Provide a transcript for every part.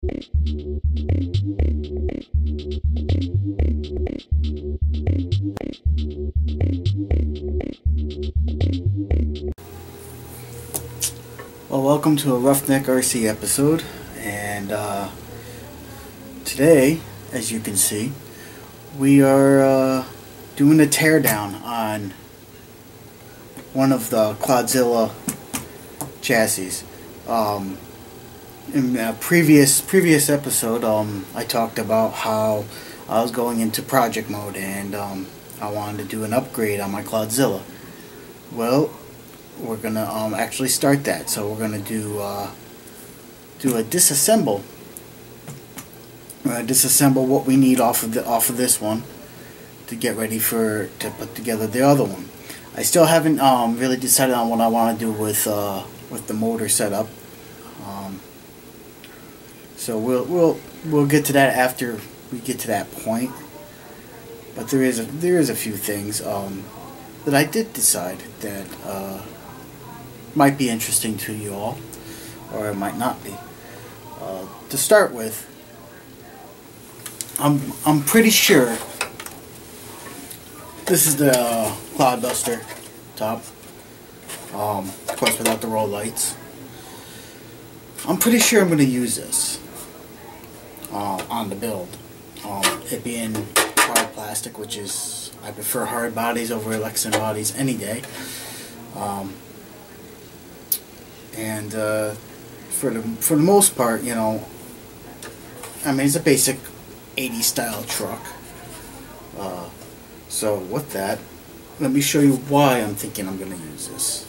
Well, welcome to a Roughneck RC episode, and today, as you can see, we are doing a teardown on one of the Clodzilla chassis. In a previous episode, I talked about how I was going into project mode and I wanted to do an upgrade on my Clodzilla. Well, we're gonna actually start that. So we're gonna do a disassemble. We're gonna disassemble what we need off of this one to get ready to put together the other one. I still haven't really decided on what I want to do with the motor setup. So we'll get to that after we get to that point. But there is a few things that I did decide that might be interesting to you all, or it might not be. To start with, I'm pretty sure this is the Cloudbuster top, of course without the roll lights. I'm pretty sure I'm going to use this on the build. It being hard plastic, which is, I prefer hard bodies over Lexan bodies any day. And for the most part, you know, I mean, it's a basic 80s style truck. So with that, let me show you why I'm thinking I'm going to use this.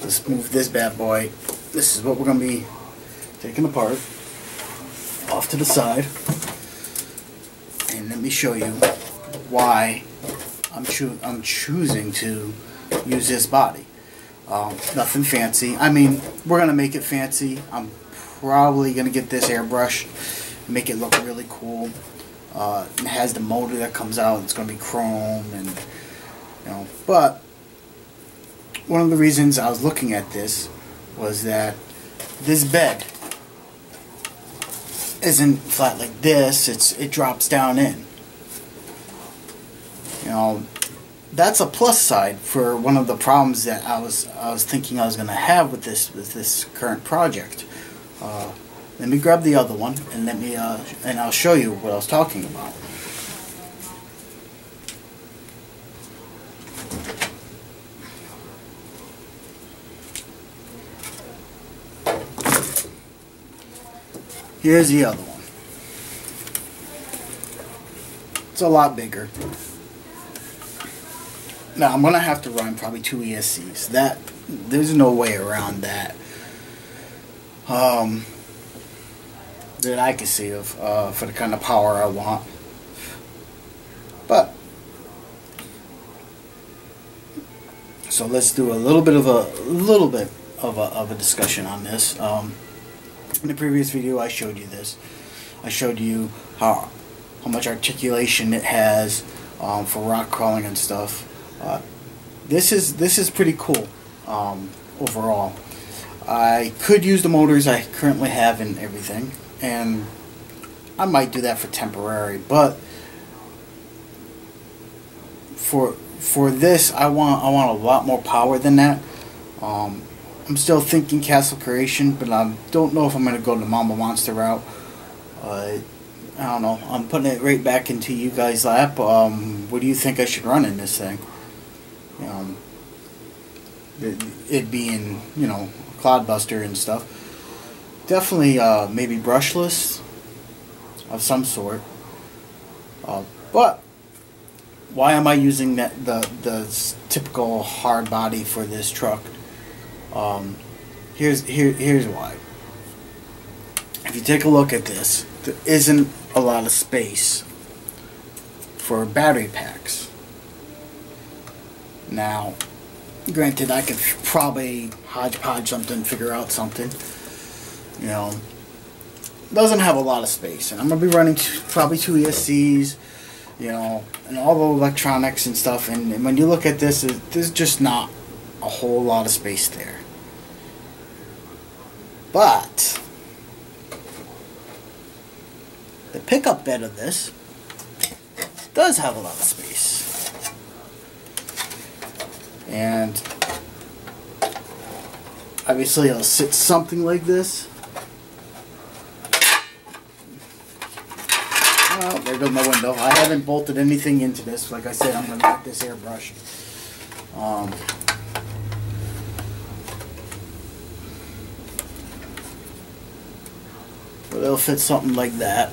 Let's move this bad boy. This is what we're going to be taking apart, off to the side, and let me show you why I'm choosing to use this body. Nothing fancy. I mean, we're going to make it fancy. I'm probably going to get this airbrush, make it look really cool. It has the motor that comes out. It's going to be chrome, and you know. But one of the reasons I was looking at this was that this bed isn't flat like this. It drops down in. You know, that's a plus side for one of the problems that I was thinking I was going to have with this current project. Let me grab the other one and and I'll show you what I was talking about. Here's the other one. It's a lot bigger. Now I'm gonna have to run probably 2 ESCs. There's no way around that. That I can see of for the kind of power I want. But so let's do a little bit of a discussion on this. In the previous video, I showed you this. I showed you how much articulation it has for rock crawling and stuff. This is pretty cool overall. I could use the motors I currently have and everything, and I might do that for temporary. But for this, I want a lot more power than that. I'm still thinking castle creation, but I don't know if I'm going to go the Mama Monster route. I don't know. I'm putting it right back into you guys' lap. What do you think I should run in this thing? It being, you know, Cloudbuster and stuff. Definitely maybe brushless of some sort. But why am I using the typical hard body for this truck? Here's why. If you take a look at this, there isn't a lot of space for battery packs. Now, granted, I could probably hodgepodge something, figure out something. You know, doesn't have a lot of space, and I'm gonna be running probably 2 ESCs. You know, and all the electronics and stuff. And when you look at this, there's just not a whole lot of space there. But The pickup bed of this does have a lot of space. And obviously it'll sit something like this. Oh, there goes my window. I haven't bolted anything into this. Like I said, I'm going to get this airbrush. But it'll fit something like that.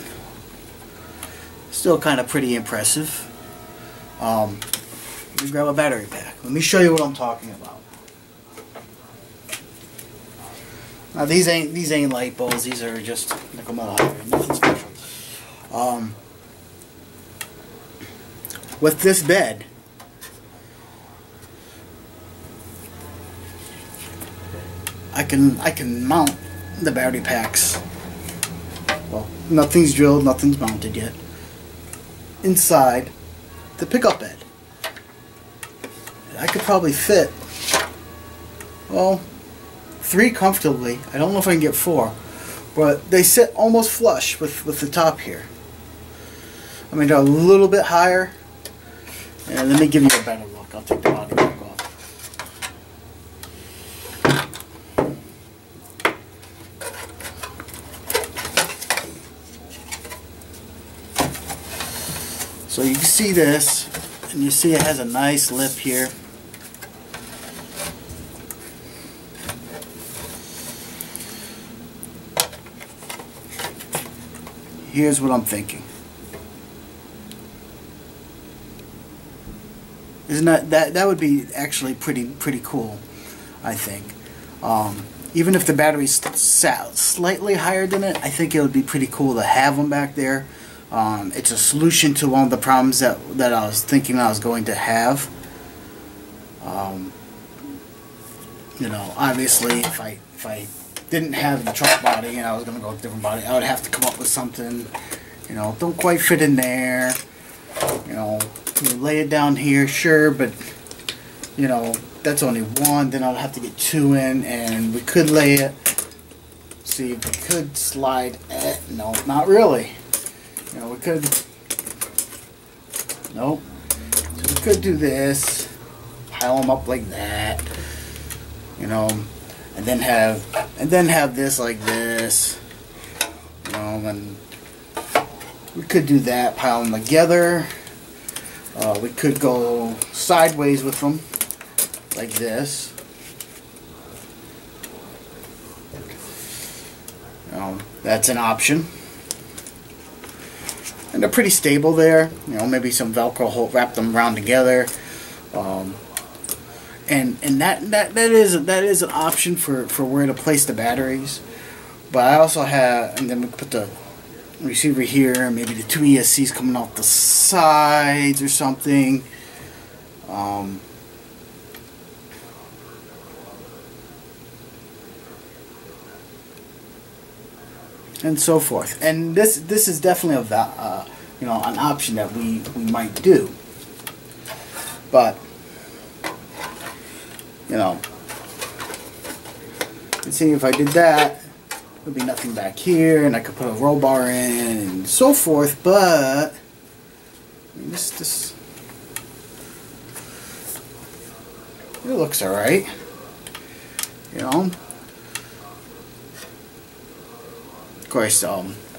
Still kind of pretty impressive. Let me grab a battery pack. Let me show you what I'm talking about. Now these ain't light bulbs. These are just nickel metal hydride. Nothing special. With this bed, I can mount the battery packs. Well, nothing's drilled, nothing's mounted yet. Inside the pickup bed, I could probably fit, well, 3 comfortably. I don't know if I can get 4, but they sit almost flush with the top here. I mean, they're a little bit higher. And let me give you a better look. I'll take the body back off. So you can see this, and you see it has a nice lip here. Here's what I'm thinking. Isn't that would be actually pretty cool, I think. Even if the batteries sat slightly higher than it, I think it would be pretty cool to have them back there. It's a solution to one of the problems that I was thinking I was going to have. You know, obviously, if I didn't have the truck body and I was going to go with a different body, I would have to come up with something. You know, don't quite fit in there. You know, you lay it down here, sure, but you know, that's only 1. Then I'll have to get 2 in, and we could lay it. See, we could slide. No, not really. You know, we could. Nope. So we could do this. Pile them up like that. You know, and then have this like this. You know, and we could do that. Pile them together. We could go sideways with them, like this. That's an option. And they're pretty stable there. You know, maybe some Velcro wrap them around together. And that is an option for where to place the batteries. But I also have, and then we put the receiver here, and maybe the 2 ESCs coming off the sides or something. And so forth. And this is definitely you know, an option that we might do. But you know, you see, if I did that, there'd be nothing back here, and I could put a roll bar in and so forth. But I mean, this it looks alright. You know. Of course,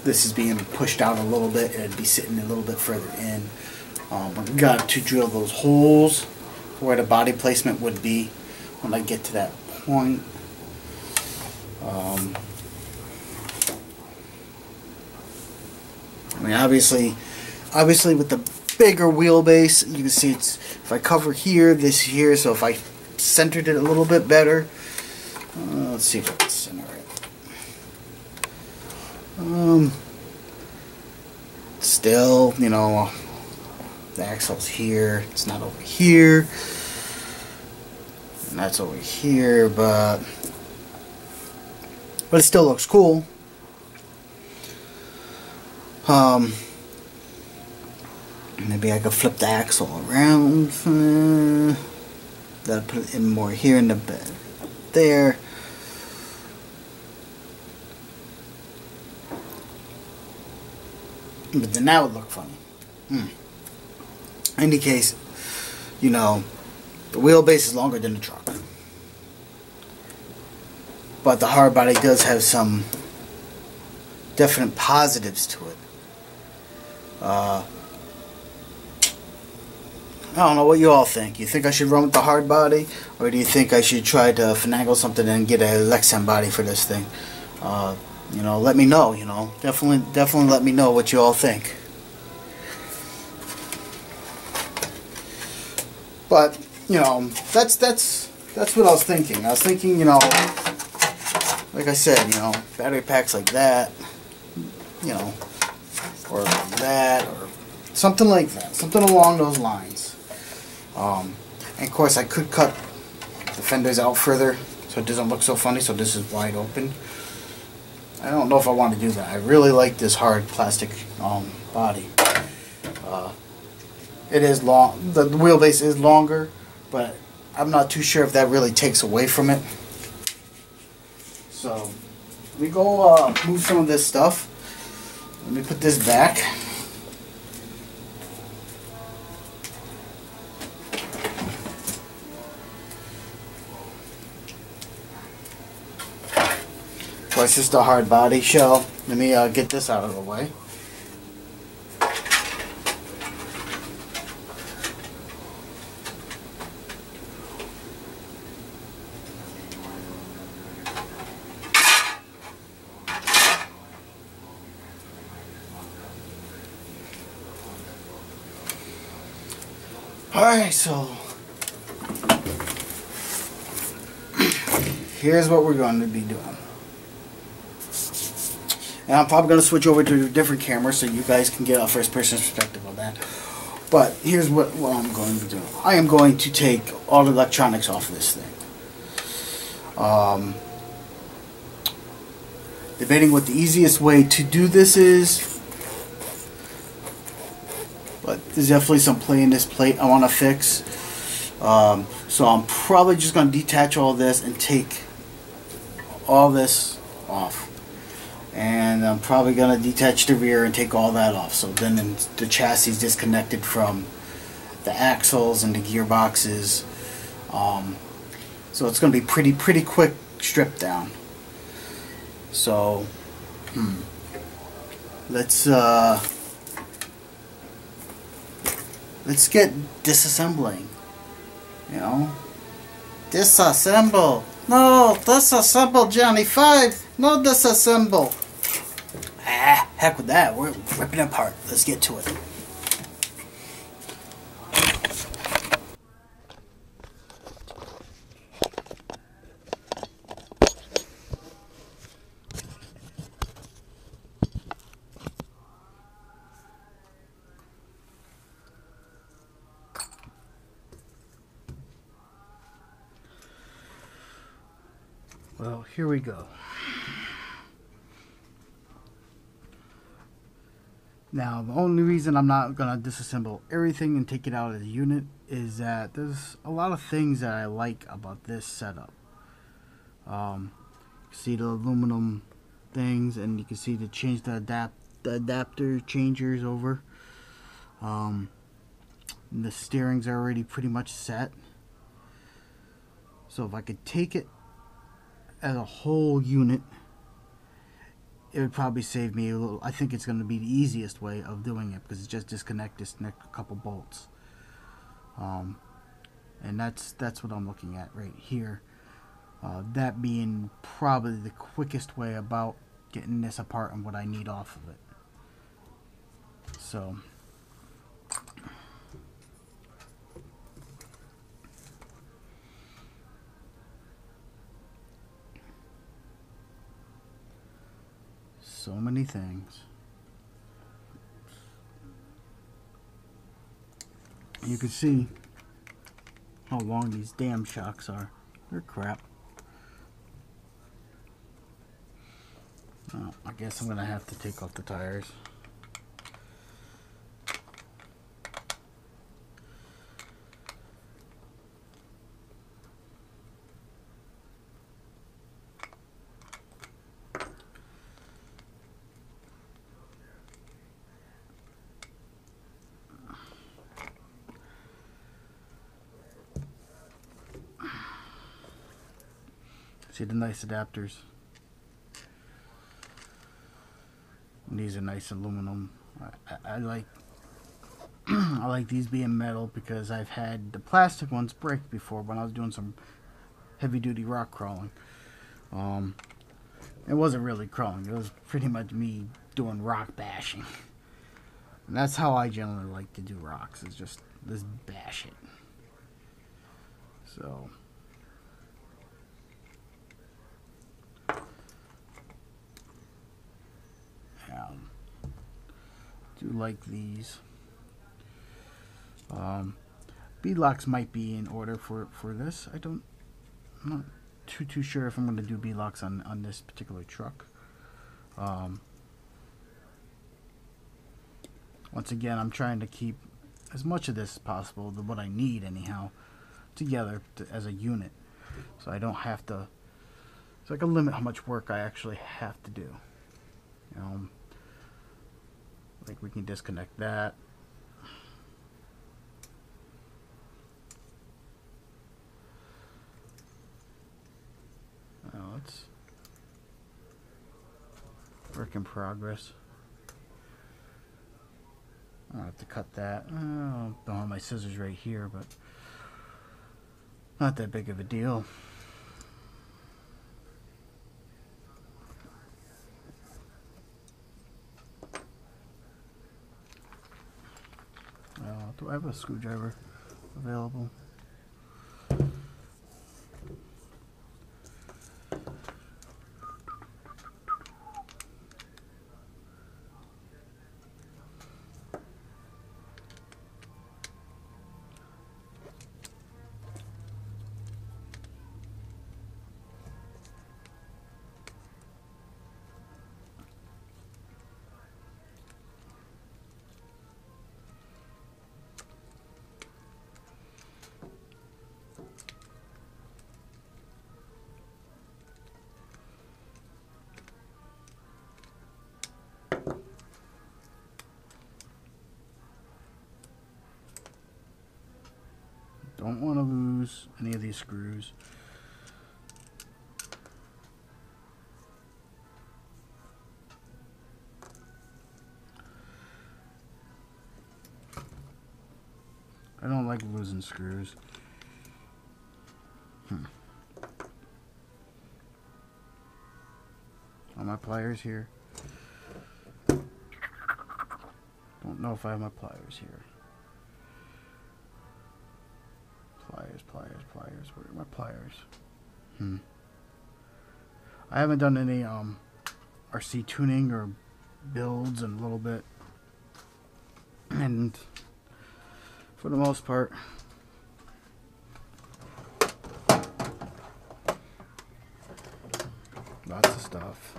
this is being pushed out a little bit. It'd be sitting a little bit further in. We've got to drill those holes where the body placement would be when I get to that point. I mean, obviously with the bigger wheelbase, you can see it's, if I cover here, this here, so if I centered it a little bit better, let's see if I can center it. Still, you know, the axle's here, it's not over here, and that's over here, but it still looks cool. Maybe I could flip the axle around. That'll put it in more here in the bed. There. But then that would look funny. In any case, you know, the wheelbase is longer than the truck. But the hard body does have some definite positives to it. I don't know what you all think. You think I should run with the hard body, or do you think I should try to finagle something and get a Lexan body for this thing? You know, let me know. You know, definitely let me know what you all think. But you know, that's what I was thinking. I was thinking, you know, like I said, you know, battery packs like that, you know, or that, or something like that, something along those lines. And of course, I could cut the fenders out further so it doesn't look so funny. So this is wide open. I don't know if I want to do that. I really like this hard plastic body. It is long. The wheelbase is longer, but I'm not too sure if that really takes away from it. So let me go move some of this stuff. Let me put this back. So it's just a hard body shell. Let me get this out of the way. Alright, so here's what we're going to be doing. And I'm probably going to switch over to a different camera so you guys can get a first person perspective of that. But here's what I'm going to be doing. I am going to take all the electronics off of this thing. Debating what the easiest way to do this is. But there's definitely some play in this plate I want to fix. So I'm probably just going to detach all this and take all this off. And I'm probably going to detach the rear and take all that off. So then the chassis is disconnected from the axles and the gearboxes. So it's going to be pretty quick strip down. So let's get disassembling. You know, disassemble. No, disassemble, Johnny 5. No, disassemble. Ah, heck with that. We're ripping it apart. Let's get to it. Well, here we go. Now, the only reason I'm not going to disassemble everything and take it out of the unit is that there's a lot of things that I like about this setup. You see the aluminum things, and you can see to change the adapter changers over. And the steering's already pretty much set. So if I could take it as a whole unit, it would probably save me a little. I think it's going to be the easiest way of doing it, because it's just disconnect a couple bolts, and that's what I'm looking at right here. That being probably the quickest way about getting this apart and what I need off of it. So many things. You can see how long these damn shocks are. They're crap. Oh, I guess I'm gonna have to take off the tires. See the nice adapters. And these are nice aluminum. I like I like these being metal because I've had the plastic ones break before when I was doing some heavy duty rock crawling. It wasn't really crawling, it was pretty much me doing rock bashing. And that's how I generally like to do rocks, is just bash it. So do like these. Beadlocks might be in order for this. I'm not too sure if I'm going to do beadlocks on this particular truck. Once again, I'm trying to keep as much of this as possible, what I need anyhow, together as a unit, so I don't have to. So I can limit how much work I actually have to do. Like we can disconnect that. Oh, it's work in progress. I'll have to cut that. I don't have my scissors right here, but not that big of a deal. Do I have a screwdriver available? Don't want to lose any of these screws. I don't like losing screws. Are my pliers here? Don't know if I have my pliers here. Pliers. Where are my pliers? I haven't done any RC tuning or builds in a little bit, and for the most part, lots of stuff.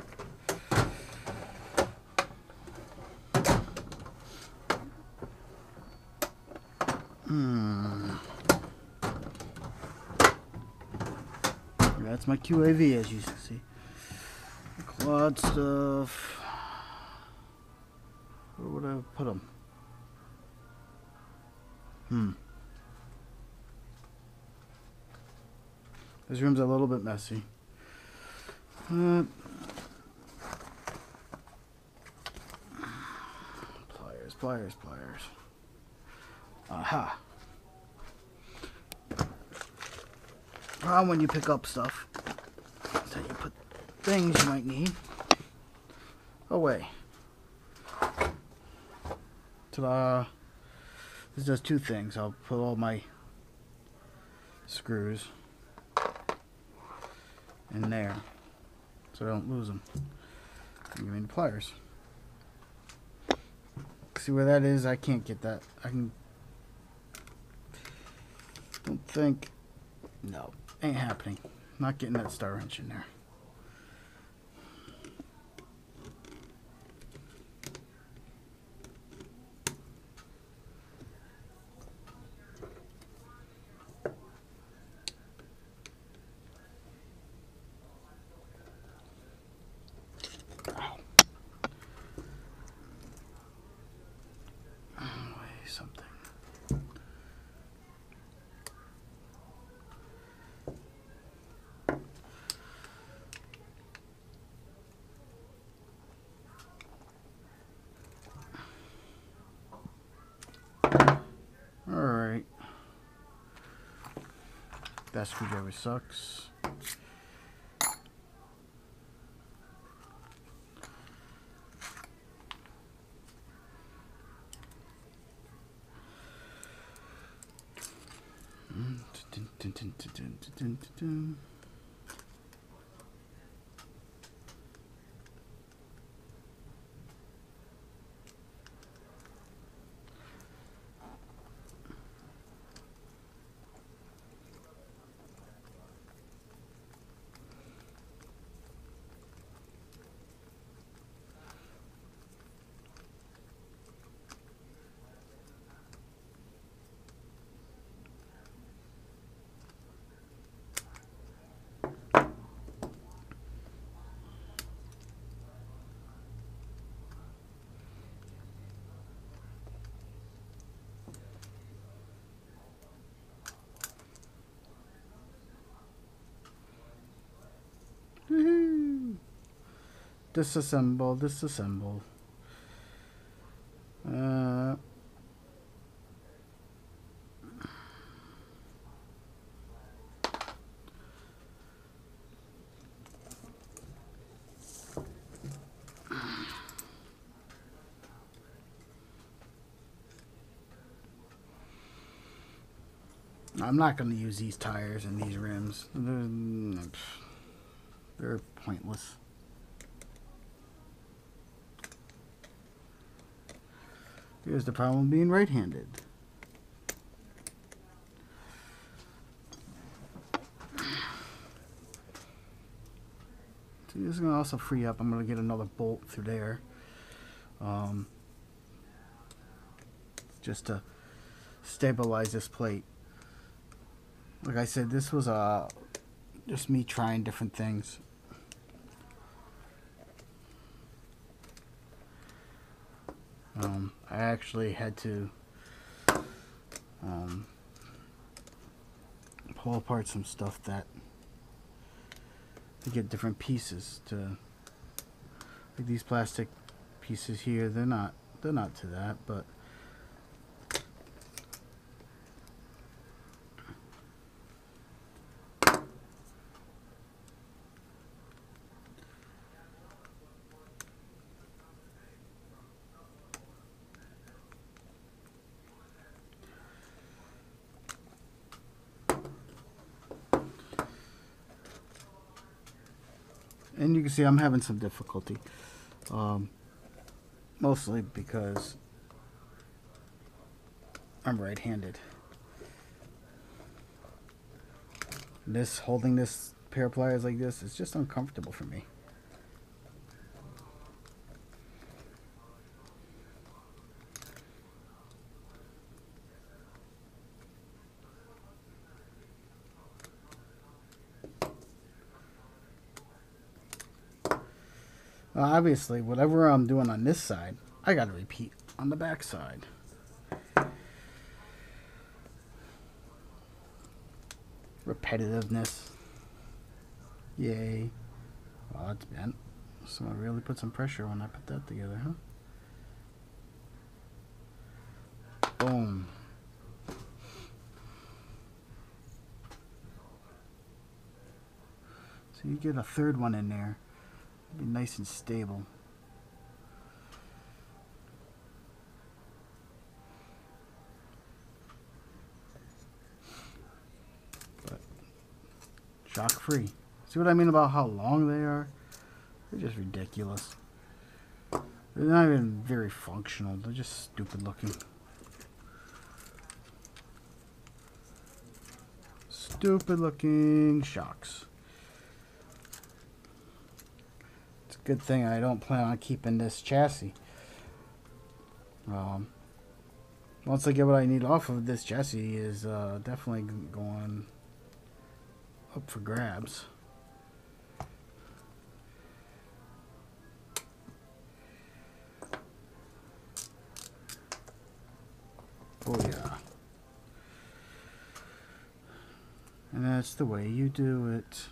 That's my QAV, as you see. Quad stuff. Where would I put them? This room's a little bit messy. Pliers. Aha. When you pick up stuff, that's how you put things you might need away. Ta-da! This does two things. I'll put all my screws in there so I don't lose them. And give me the pliers. See where that is? I can't get that. Don't think. No, ain't happening. Not getting that star wrench in there. Something. That screwdriver sucks. Disassemble, disassemble. I'm not going to use these tires and these rims. They're pointless. Here's the problem being right-handed. So this is going to also free up. I'm going to get another bolt through there. Just to stabilize this plate. Like I said, this was just me trying different things. I actually had to pull apart some stuff to get different pieces. Like these plastic pieces here, they're not to that, but and you can see I'm having some difficulty, mostly because I'm right-handed. Holding this pair of pliers like this is just uncomfortable for me. Obviously, whatever I'm doing on this side, I got to repeat on the back side. Repetitiveness. Yay. Well, it's bent. So I really put some pressure when I put that together, huh? Boom. So you get a third one in there. Be nice and stable. But shock free. See what I mean about how long they are? They're just ridiculous. They're not even very functional. They're just stupid looking. Stupid looking shocks. Good thing I don't plan on keeping this chassis. Once I get what I need off of this chassis is definitely going up for grabs. Oh yeah. And that's the way you do it.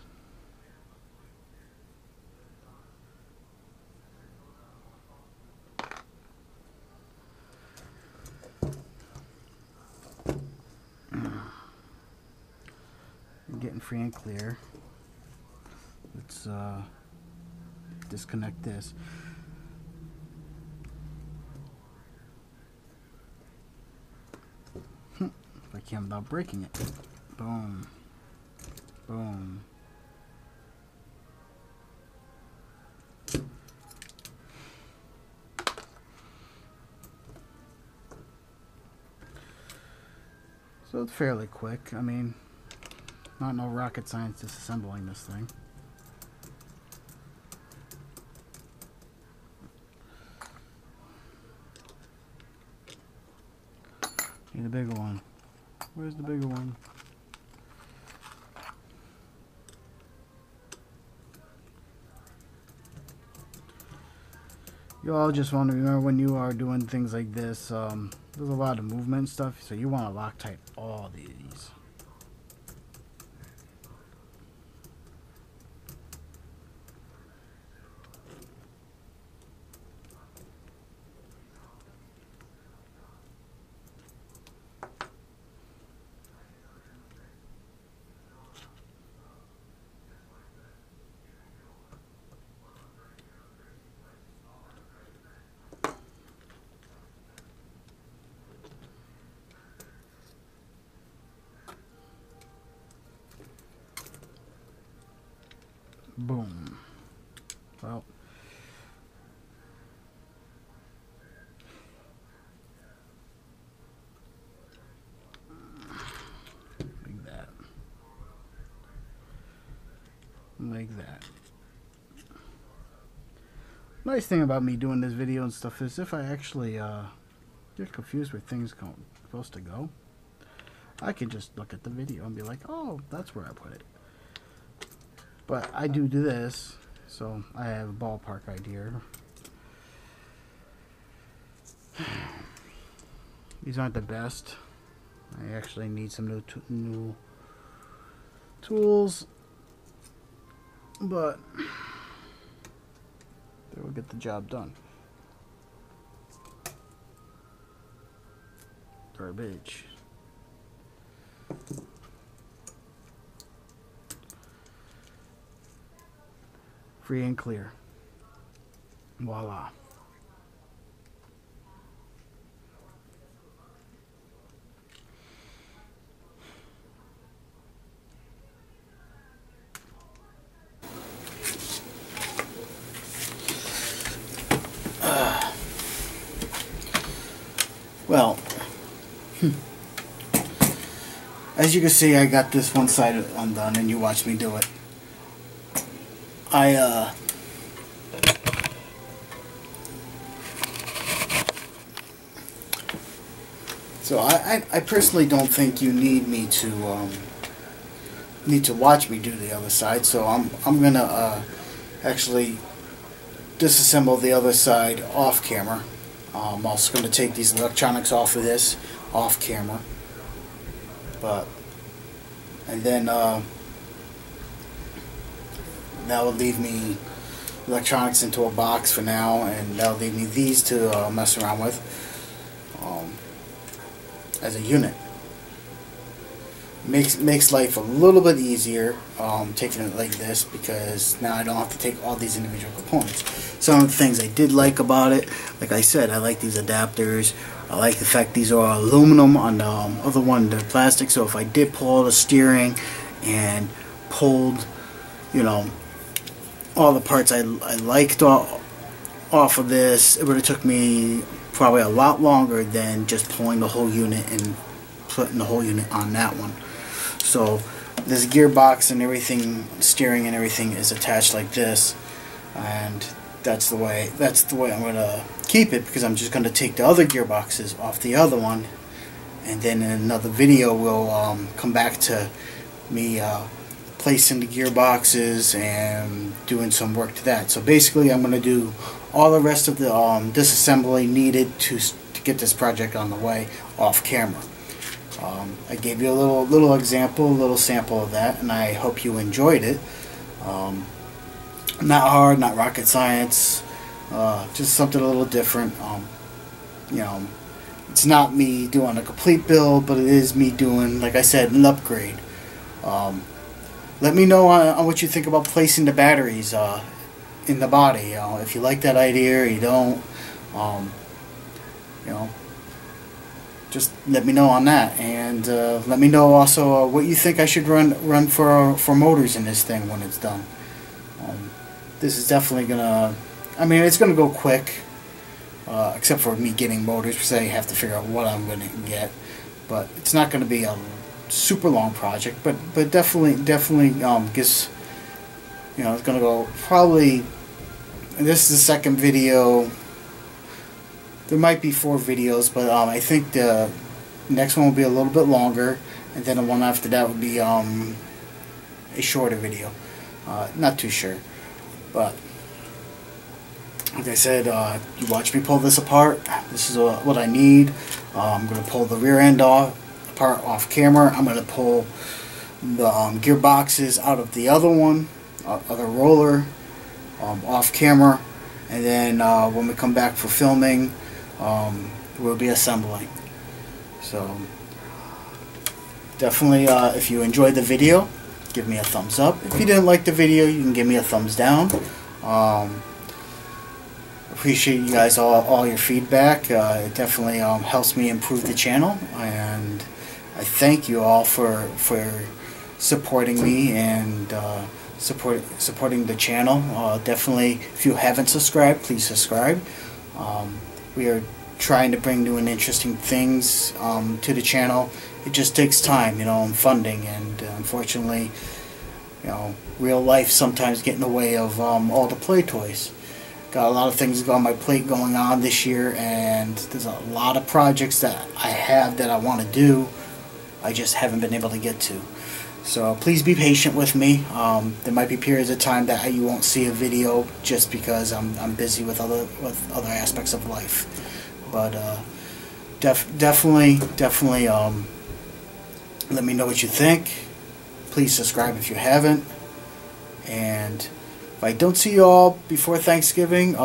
free and clear. Let's disconnect this. If I can without breaking it. Boom. Boom. So it's fairly quick. I mean, not no rocket science disassembling this thing. Need a bigger one. Where's the bigger one? You all just want to remember when you are doing things like this, there's a lot of movement and stuff, so you want to Loctite all these. Boom. Well, like that. Like that. Nice thing about me doing this video and stuff is if I actually get confused where things supposed to go, I can just look at the video and be like, oh, that's where I put it. But I do this, so I have a ballpark idea. These aren't the best. I actually need some new tools, but they will get the job done. Garbage. Free and clear. Voila. Well, as you can see, I got this one side undone, and you watched me do it. So I personally don't think you need me to watch me do the other side. So I'm gonna actually disassemble the other side off camera. I'm also gonna take these electronics off of this off camera, and then that will leave me electronics into a box for now, and that'll leave me these to mess around with as a unit. Makes life a little bit easier taking it like this, because now I don't have to take all these individual components. Some of the things I did like about it, like I said, I like these adapters. I like the fact these are aluminum. On the other one, they're plastic, so if I did pull the steering and pulled, you know, all the parts I liked off of this, it would have took me probably a lot longer than just pulling the whole unit and putting the whole unit on that one. So this gearbox and everything, steering and everything, is attached like this, and that's the way I'm gonna keep it, because I'm just gonna take the other gearboxes off the other one, and then in another video we'll come back to me placing the gearboxes and doing some work to that. So basically I'm gonna do all the rest of the disassembly needed to get this project on the way off camera. I gave you a little example, a little sample of that, and I hope you enjoyed it. Not hard, not rocket science, just something a little different. You know, it's not me doing a complete build, but it is me doing, like I said, an upgrade. let me know on what you think about placing the batteries in the body. If you like that idea or you don't, you know, just let me know on that, and let me know also what you think I should run for motors in this thing when it's done. This is definitely gonna, I mean, it's gonna go quick, except for me getting motors, because I have to figure out what I'm gonna get. But it's not gonna be a super long project, but definitely gives, you know, it's gonna go probably. And this is the second video. There might be 4 videos, but I think the next one will be a little bit longer, and then the one after that would be a shorter video. Not too sure, but like I said, you watch me pull this apart. This is what I need. I'm going to pull the rear end apart off camera. I'm going to pull the gearboxes out of the other one, other roller, off camera, and then when we come back for filming, we'll be assembling. So definitely, if you enjoyed the video, give me a thumbs up. If you didn't like the video, you can give me a thumbs down. Appreciate you guys all your feedback. It definitely helps me improve the channel, and I thank you all for supporting me and supporting the channel. Definitely, if you haven't subscribed, please subscribe. We are trying to bring new and interesting things to the channel. It just takes time, you know, and funding, and unfortunately, you know, real life sometimes get in the way of all the play toys. Got a lot of things on my plate going on this year, and there's a lot of projects that I have that I want to do. I just haven't been able to get to. So please be patient with me. There might be periods of time that you won't see a video just because I'm busy with other aspects of life. But definitely let me know what you think. Please subscribe if you haven't. And if I don't see you all before Thanksgiving,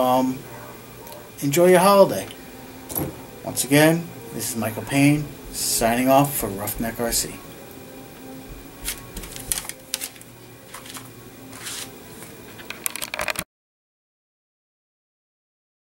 enjoy your holiday. Once again, this is Michael Payne signing off for Roughneck RC.